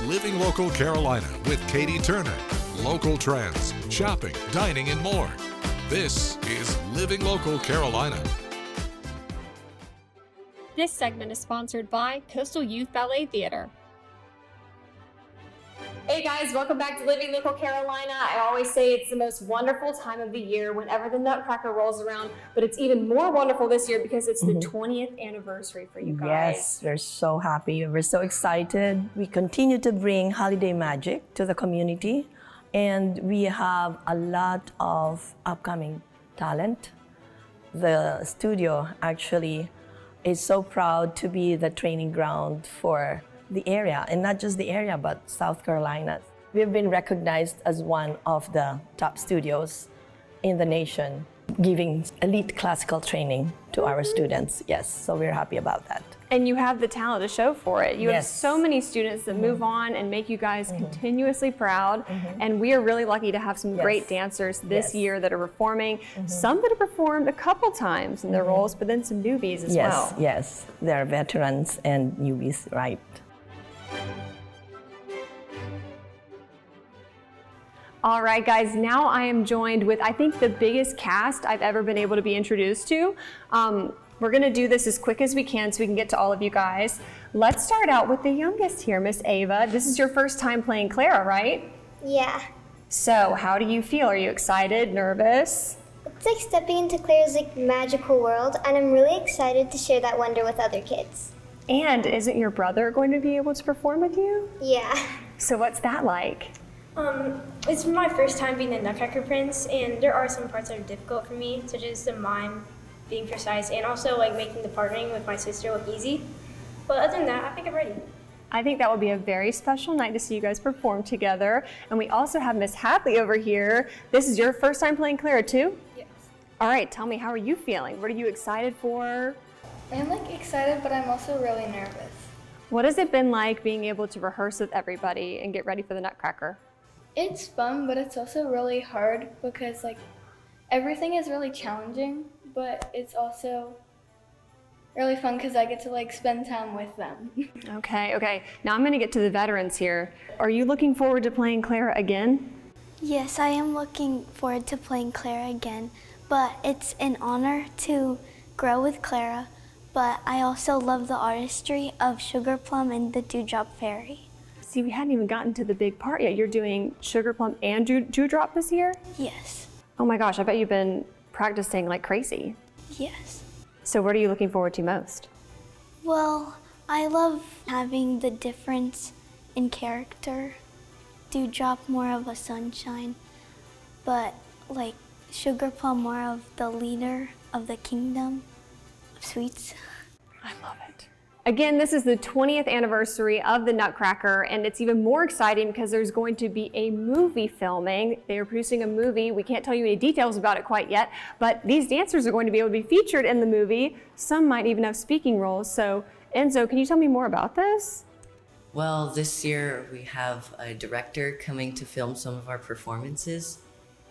Living Local Carolina with Katie Turner. Local trends, shopping, dining, and more. This is Living Local Carolina. This segment is sponsored by Coastal Youth Ballet Theater. Hey guys, welcome back to Living Local Carolina. I always say it's the most wonderful time of the year whenever the Nutcracker rolls around, but it's even more wonderful this year because it's the 20th anniversary for you guys. Yes, we're so happy. We're so excited. We continue to bring holiday magic to the community, and we have a lot of upcoming talent. The studio actually is so proud to be the training ground for the area, and not just the area, but South Carolina. We've been recognized as one of the top studios in the nation, giving elite classical training to our students. Yes, so we're happy about that. And you have the talent to show for it. You have Yes. so many students that move on and make you guys continuously proud. And we are really lucky to have some great dancers this year that are performing. Some that have performed a couple times in their roles, but then some newbies as well. Yes, they're veterans and newbies, right? All right, guys, now I am joined with, I think, the biggest cast I've ever been able to be introduced to. We're gonna do this as quick as we can so we can get to all of you guys. Let's start out with the youngest here, Miss Ava. This is your first time playing Clara, right? Yeah. So how do you feel? Are you excited, nervous? It's like stepping into Claire's magical world, and I'm really excited to share that wonder with other kids. And isn't your brother going to be able to perform with you? Yeah. So what's that like? It's my first time being the Nutcracker Prince, and there are some parts that are difficult for me, such as the mime being precise, and also making the partnering with my sister look easy. But other than that, I think I'm ready. I think that will be a very special night to see you guys perform together. And we also have Miss Hadley over here. This is your first time playing Clara too? Yes. All right, tell me, how are you feeling? What are you excited for? I'm excited, but I'm also really nervous. What has it been like being able to rehearse with everybody and get ready for the Nutcracker? It's fun, but it's also really hard because everything is really challenging, but it's also really fun because I get to spend time with them. Okay. Now I'm gonna get to the veterans here. Are you looking forward to playing Clara again? Yes, I am looking forward to playing Clara again, but it's an honor to grow with Clara, but I also love the artistry of Sugar Plum and the Dewdrop Fairy. See, we hadn't even gotten to the big part yet. You're doing Sugar Plum and Dewdrop this year? Yes, Oh my gosh, I bet you've been practicing like crazy. yes. So what are you looking forward to most? Well, I love having the difference in character. Dewdrop more of a sunshine, but Sugar Plum more of the leader of the kingdom of sweets. I love it. Again, this is the 20th anniversary of the Nutcracker, and it's even more exciting because there's going to be a movie filming. They are producing a movie. We can't tell you any details about it quite yet, but these dancers are going to be able to be featured in the movie. Some might even have speaking roles. So, Enzo, can you tell me more about this? Well, this year we have a director coming to film some of our performances,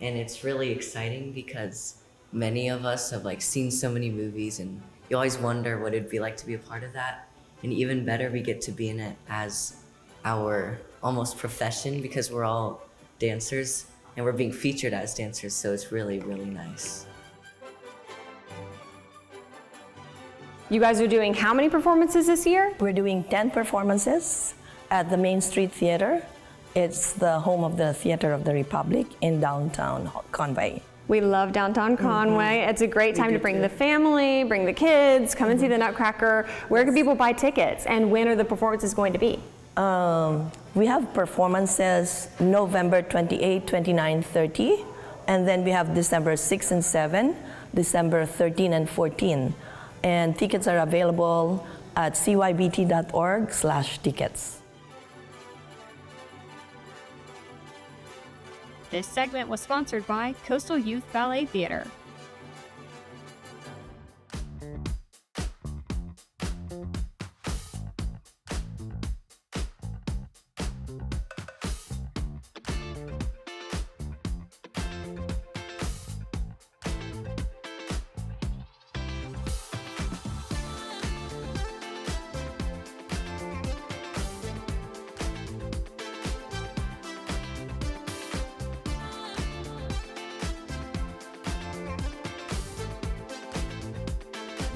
and it's really exciting because many of us have seen so many movies, and you always wonder what it'd be like to be a part of that. And even better, we get to be in it as our almost profession because we're all dancers and we're being featured as dancers, so it's really, really nice. You guys are doing how many performances this year? We're doing 10 performances at the Main Street Theater. It's the home of the Theater of the Republic in downtown Conway. We love downtown Conway. It's a great time to bring the family, bring the kids, come and see the Nutcracker. Where can people buy tickets, and when are the performances going to be? We have performances November 28, 29, 30, and then we have December 6 and 7, December 13 and 14. And tickets are available at cybt.org/tickets. This segment was sponsored by Coastal Youth Ballet Theater.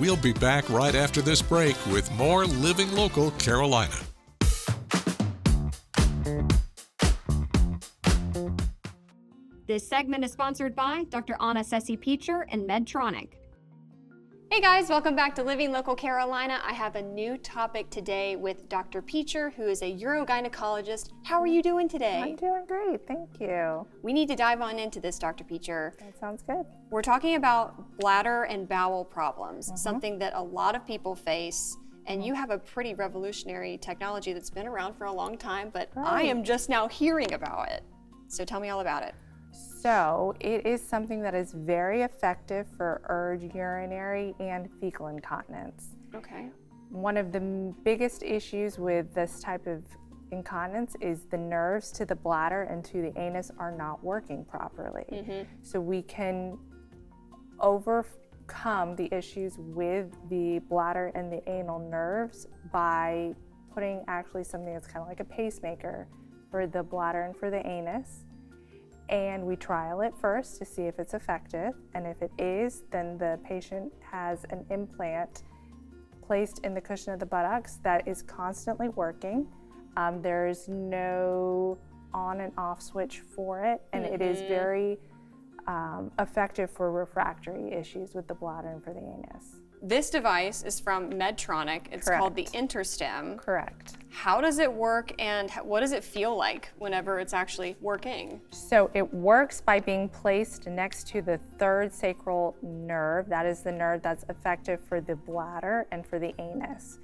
We'll be back right after this break with more Living Local Carolina. This segment is sponsored by Dr. Anna Sessi-Peacher and Medtronic. Hey guys, welcome back to Living Local Carolina. I have a new topic today with Dr. Peacher, who is a urogynecologist. How are you doing today? I'm doing great, thank you. We need to dive on into this, Dr. Peacher. That sounds good. We're talking about bladder and bowel problems, something that a lot of people face, and you have a pretty revolutionary technology that's been around for a long time, but I am just now hearing about it. So tell me all about it. So it is something that is very effective for urge urinary and fecal incontinence. Okay. One of the biggest issues with this type of incontinence is the nerves to the bladder and to the anus are not working properly. So we can overcome the issues with the bladder and the anal nerves by putting actually something that's kind of like a pacemaker for the bladder and for the anus. And we trial it first to see if it's effective, and if it is, then the patient has an implant placed in the cushion of the buttocks that is constantly working. There's no on and off switch for it, and it is very effective for refractory issues with the bladder and for the anus. This device is from Medtronic. It's called the InterStim. Correct. How does it work, and what does it feel like whenever it's actually working? So it works by being placed next to the third sacral nerve. That is the nerve that's effective for the bladder and for the anus.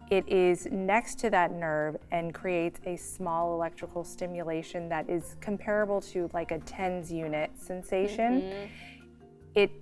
It is next to that nerve and creates a small electrical stimulation that is comparable to like a TENS unit sensation.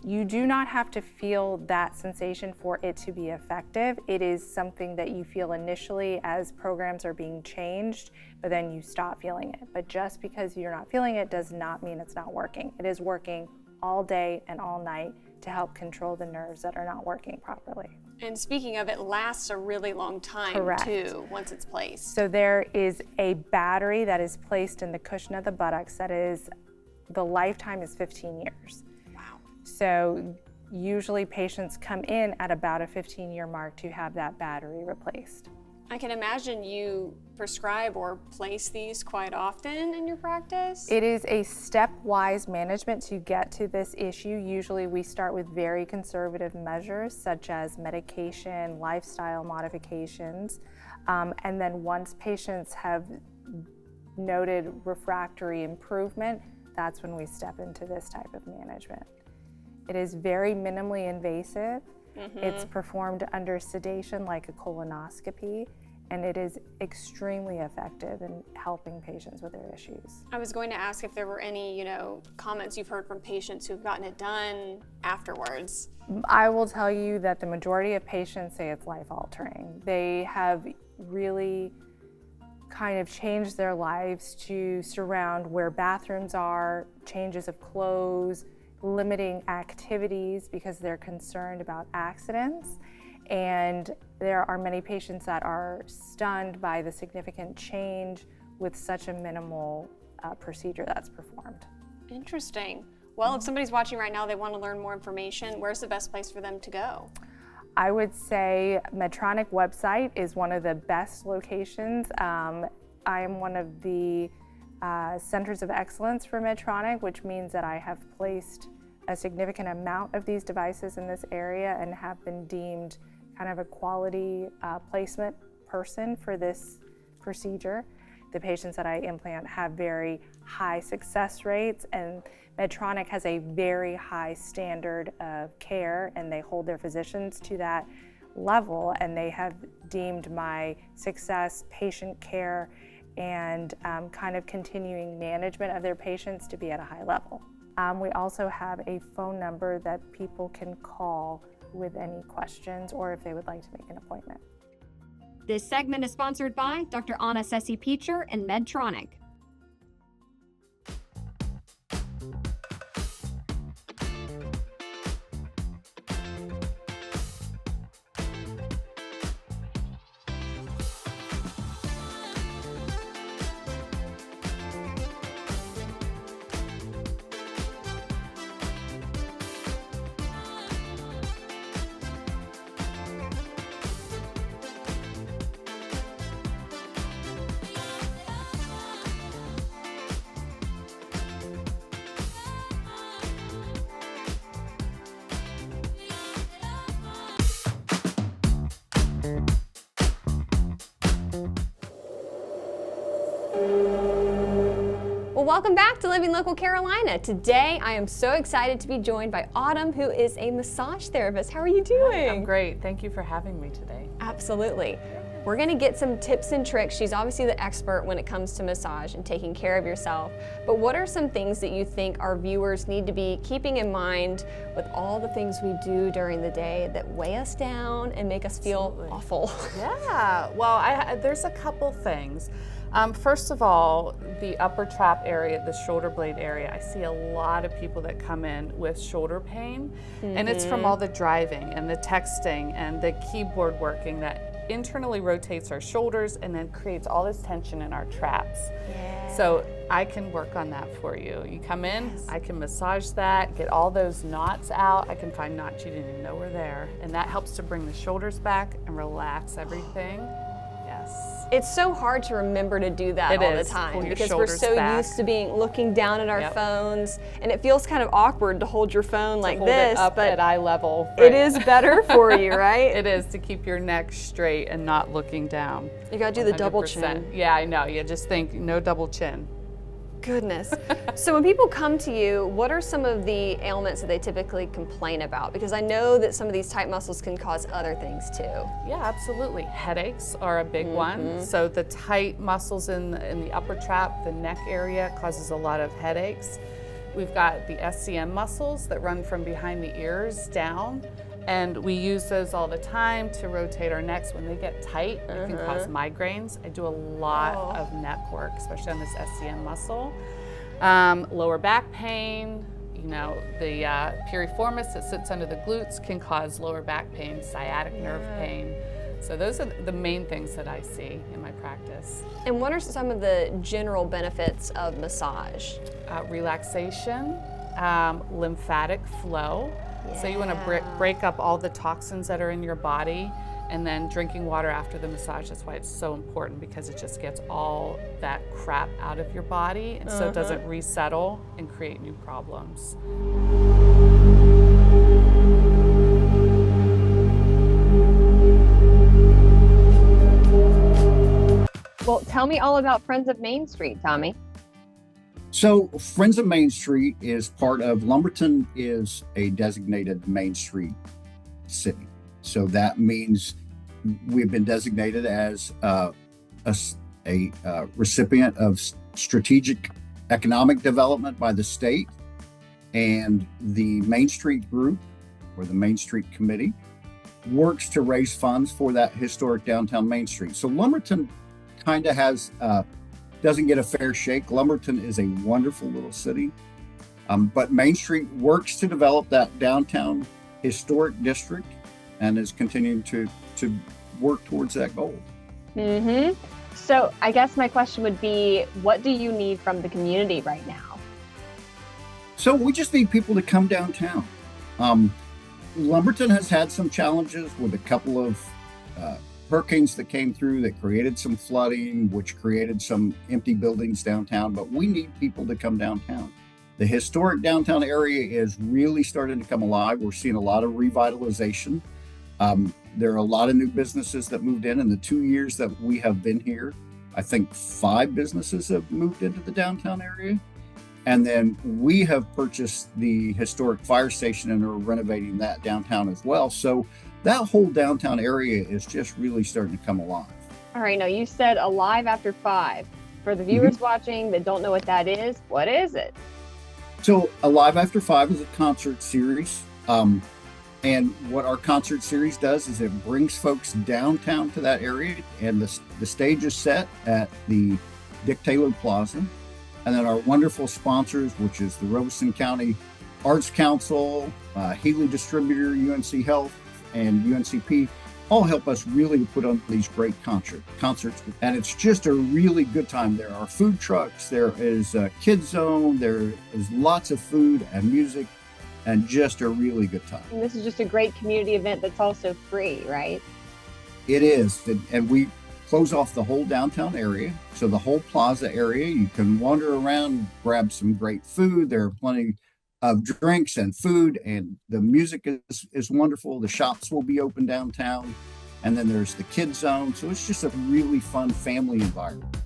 You do not have to feel that sensation for it to be effective. It is something that you feel initially as programs are being changed, but then you stop feeling it. But just because you're not feeling it does not mean it's not working. It is working all day and all night to help control the nerves that are not working properly. And speaking of, it lasts a really long time too, once it's placed. So there is a battery that is placed in the cushion of the buttocks that is, the lifetime is 15 years. So usually patients come in at about a 15-year mark to have that battery replaced. I can imagine you prescribe or place these quite often in your practice? It is a stepwise management to get to this issue. Usually we start with very conservative measures such as medication, lifestyle modifications, and then once patients have noted refractory improvement, that's when we step into this type of management. It is very minimally invasive. It's performed under sedation like a colonoscopy, and it is extremely effective in helping patients with their issues. I was going to ask if there were any, comments you've heard from patients who've gotten it done afterwards. I will tell you that the majority of patients say it's life-altering. They have really kind of changed their lives to surround where bathrooms are, changes of clothes, limiting activities because they're concerned about accidents. And there are many patients that are stunned by the significant change with such a minimal procedure that's performed. Interesting. Well, if somebody's watching right now, they want to learn more information, where's the best place for them to go? I would say Medtronic website is one of the best locations. I am one of the Centers of Excellence for Medtronic, which means that I have placed a significant amount of these devices in this area and have been deemed kind of a quality placement person for this procedure. The patients that I implant have very high success rates, and Medtronic has a very high standard of care, and they hold their physicians to that level, and they have deemed my success, patient care, and kind of continuing management of their patients to be at a high level. We also have a phone number that people can call with any questions or if they would like to make an appointment. This segment is sponsored by Dr. Anna Sessi-Peacher and Medtronic. Well, welcome back to Living Local Carolina. Today, I am so excited to be joined by Autumn, who is a massage therapist. How are you doing? I'm great. Thank you for having me today. Absolutely. We're gonna get some tips and tricks. She's obviously the expert when it comes to massage and taking care of yourself. But what are some things that you think our viewers need to be keeping in mind with all the things we do during the day that weigh us down and make us feel awful? Yeah, well, there's a couple things. First of all, the upper trap area, the shoulder blade area, I see a lot of people that come in with shoulder pain, and it's from all the driving and the texting and the keyboard working that internally rotates our shoulders and then creates all this tension in our traps. Yeah. So I can work on that for you. You come in, I can massage that, get all those knots out. I can find knots you didn't even know were there. And that helps to bring the shoulders back and relax everything. Yes. It's so hard to remember to do that all the time because we're so used to looking down at our phones, and it feels kind of awkward to hold your phone like this, it up but at eye level. It is better for you, right? It is, to keep your neck straight and not looking down. You gotta do the double chin. Yeah, I know. You just think no double chin. Goodness. So when people come to you, what are some of the ailments that they typically complain about? Because I know that some of these tight muscles can cause other things too. Yeah, absolutely. Headaches are a big one. So the tight muscles in the upper trap, the neck area, causes a lot of headaches. We've got the SCM muscles that run from behind the ears down, and we use those all the time to rotate our necks. When they get tight, it can cause migraines. I do a lot of neck work, especially on this SCM muscle. Lower back pain, you know, the piriformis that sits under the glutes can cause lower back pain, sciatic nerve pain. So those are the main things that I see in my practice. And what are some of the general benefits of massage? Relaxation, lymphatic flow. So you want to break up all the toxins that are in your body, and then drinking water after the massage. That's why it's so important, because it just gets all that crap out of your body, and so it doesn't resettle and create new problems. Well, tell me all about Friends of Main Street, Tommy. So Friends of Main Street is part of, Lumberton is a designated Main Street city. So that means we've been designated as a recipient of strategic economic development by the state, and the Main Street Group, or the Main Street Committee, works to raise funds for that historic downtown Main Street. So Lumberton kind of doesn't get a fair shake. Lumberton is a wonderful little city, but Main Street works to develop that downtown historic district and is continuing to work towards that goal. So I guess my question would be, what do you need from the community right now? So we just need people to come downtown. Lumberton has had some challenges with a couple of hurricanes that came through that created some flooding, which created some empty buildings downtown, but we need people to come downtown. The historic downtown area is really starting to come alive. We're seeing a lot of revitalization. There are a lot of new businesses that moved in the 2 years that we have been here. I think 5 businesses have moved into the downtown area. And then we have purchased the historic fire station and are renovating that downtown as well. So that whole downtown area is just really starting to come alive. All right, now you said Alive After 5. For the viewers watching that don't know what that is, what is it? So Alive After 5 is a concert series. And what our concert series does is it brings folks downtown to that area, and the stage is set at the Dick Taylor Plaza. And then our wonderful sponsors, which is the Robeson County Arts Council, Healy Distributor, UNC Health, and UNCP, all help us really put on these great concerts. And it's just a really good time. There are food trucks, there is a kids zone, there is lots of food and music, and just a really good time. And this is just a great community event that's also free, right? It is, and we close off the whole downtown area. So the whole plaza area, you can wander around, grab some great food. There are plenty of drinks and food, and the music is wonderful. The shops will be open downtown, and then there's the kids zone. So it's just a really fun family environment.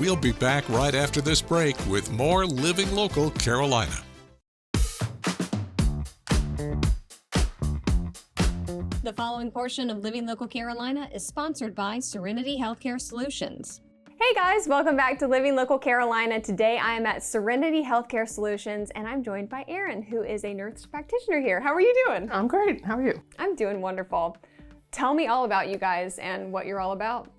We'll be back right after this break with more Living Local Carolina. The following portion of Living Local Carolina is sponsored by Serenity Healthcare Solutions. Hey guys, welcome back to Living Local Carolina. Today I am at Serenity Healthcare Solutions and I'm joined by Erin, who is a nurse practitioner here. How are you doing? I'm great. How are you? I'm doing wonderful. Tell me all about you guys and what you're all about.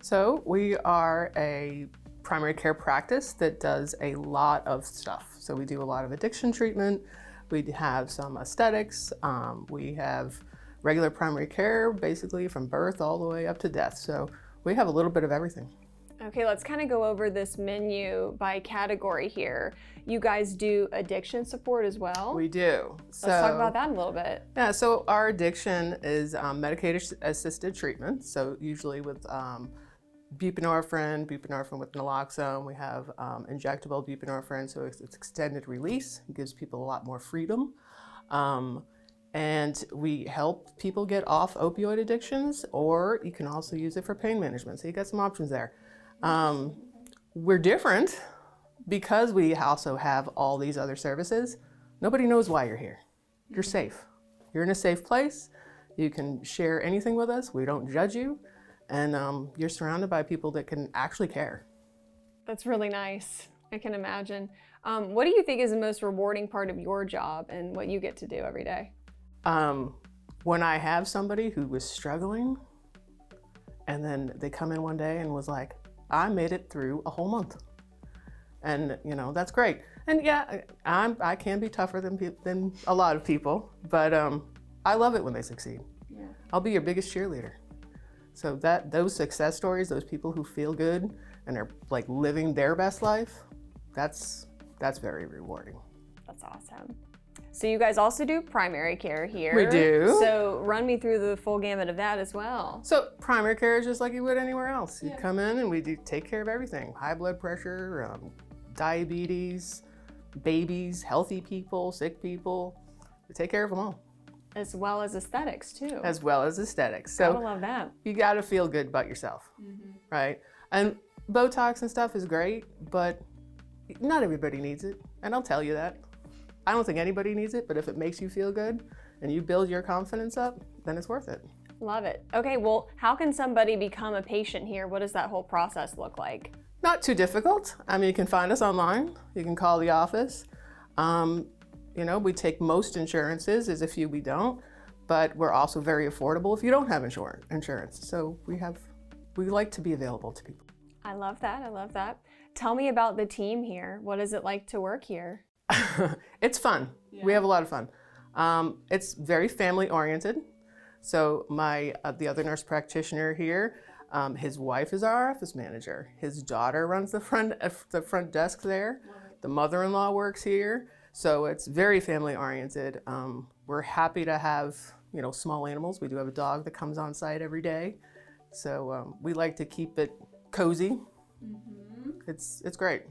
So we are a primary care practice that does a lot of stuff. So we do a lot of addiction treatment. We have some aesthetics. We have regular primary care, basically from birth all the way up to death. So we have a little bit of everything. Okay, let's kind of go over this menu by category here. You guys do addiction support as well? We do. Let's talk about that a little bit. Yeah, so our addiction is medication-assisted treatment. So usually with buprenorphine with naloxone. We have injectable buprenorphine, so it's extended release. It gives people a lot more freedom. And we help people get off opioid addictions, or you can also use it for pain management. So you got some options there. We're different because we also have all these other services. Nobody knows why you're here. You're safe. You're in a safe place. You can share anything with us. We don't judge you. And you're surrounded by people that can actually care. That's really nice. I can imagine. What do you think is the most rewarding part of your job and what you get to do every day? When I have somebody who was struggling and then they come in one day and was like, I made it through a whole month. And that's great. And yeah, I can be tougher than a lot of people, but I love it when they succeed. Yeah. I'll be your biggest cheerleader. So those success stories, those people who feel good and are like living their best life, that's very rewarding. That's awesome. So you guys also do primary care here. We do. So run me through the full gamut of that as well. So primary care is just like you would anywhere else. You come in and we do take care of everything. High blood pressure, diabetes, babies, healthy people, sick people. We take care of them all. As well as aesthetics too. As well as aesthetics. So gotta love that. You gotta feel good about yourself, right? And Botox and stuff is great, but not everybody needs it. And I'll tell you that. I don't think anybody needs it, but if it makes you feel good and you build your confidence up, then it's worth it. Love it. Okay, well, how can somebody become a patient here? What does that whole process look like? Not too difficult. I mean, you can find us online. You can call the office. We take most insurances. There's a few we don't, but we're also very affordable if you don't have insurance. So we like to be available to people. I love that. I love that. Tell me about the team here. What is it like to work here? It's fun. Yeah. We have a lot of fun. It's very family oriented. So the other nurse practitioner here, his wife is our office manager. His daughter runs the front desk there. The mother-in-law works here. So it's very family oriented. We're happy to have small animals. We do have a dog that comes on site every day. So we like to keep it cozy. It's great.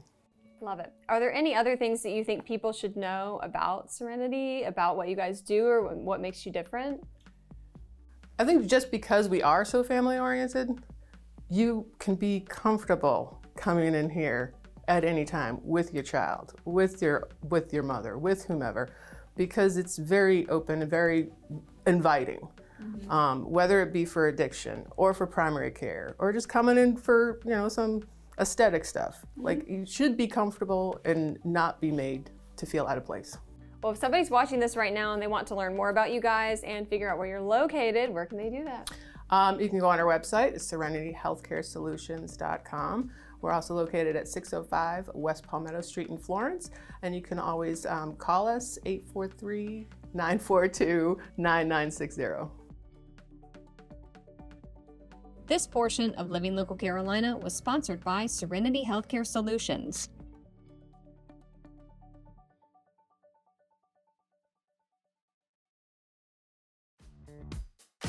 Love it. Are there any other things that you think people should know about Serenity, about what you guys do, or what makes you different? I think just because we are so family oriented, you can be comfortable coming in here at any time with your child, with your mother, with whomever, because it's very open and very inviting. Whether it be for addiction or for primary care or just coming in for some aesthetic stuff. Like, you should be comfortable and not be made to feel out of place. Well, if somebody's watching this right now and they want to learn more about you guys and figure out where you're located, where can they do that? You can go on our website, it's serenityhealthcaresolutions.com. We're also located at 605 West Palmetto Street in Florence, and you can always call us 843-942-9960. This portion of Living Local Carolina was sponsored by Serenity Healthcare Solutions.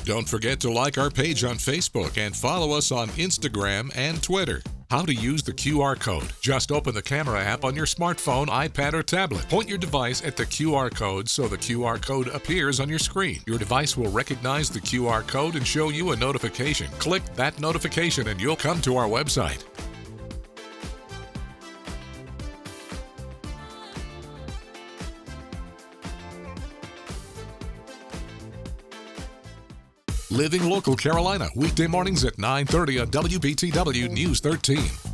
Don't forget to like our page on Facebook and follow us on Instagram and Twitter. How to use the QR code. Just open the camera app on your smartphone, iPad, or tablet. Point your device at the QR code so the QR code appears on your screen. Your device will recognize the QR code and show you a notification. Click that notification and you'll come to our website. Living Local Carolina, weekday mornings at 9:30 on WBTW News 13.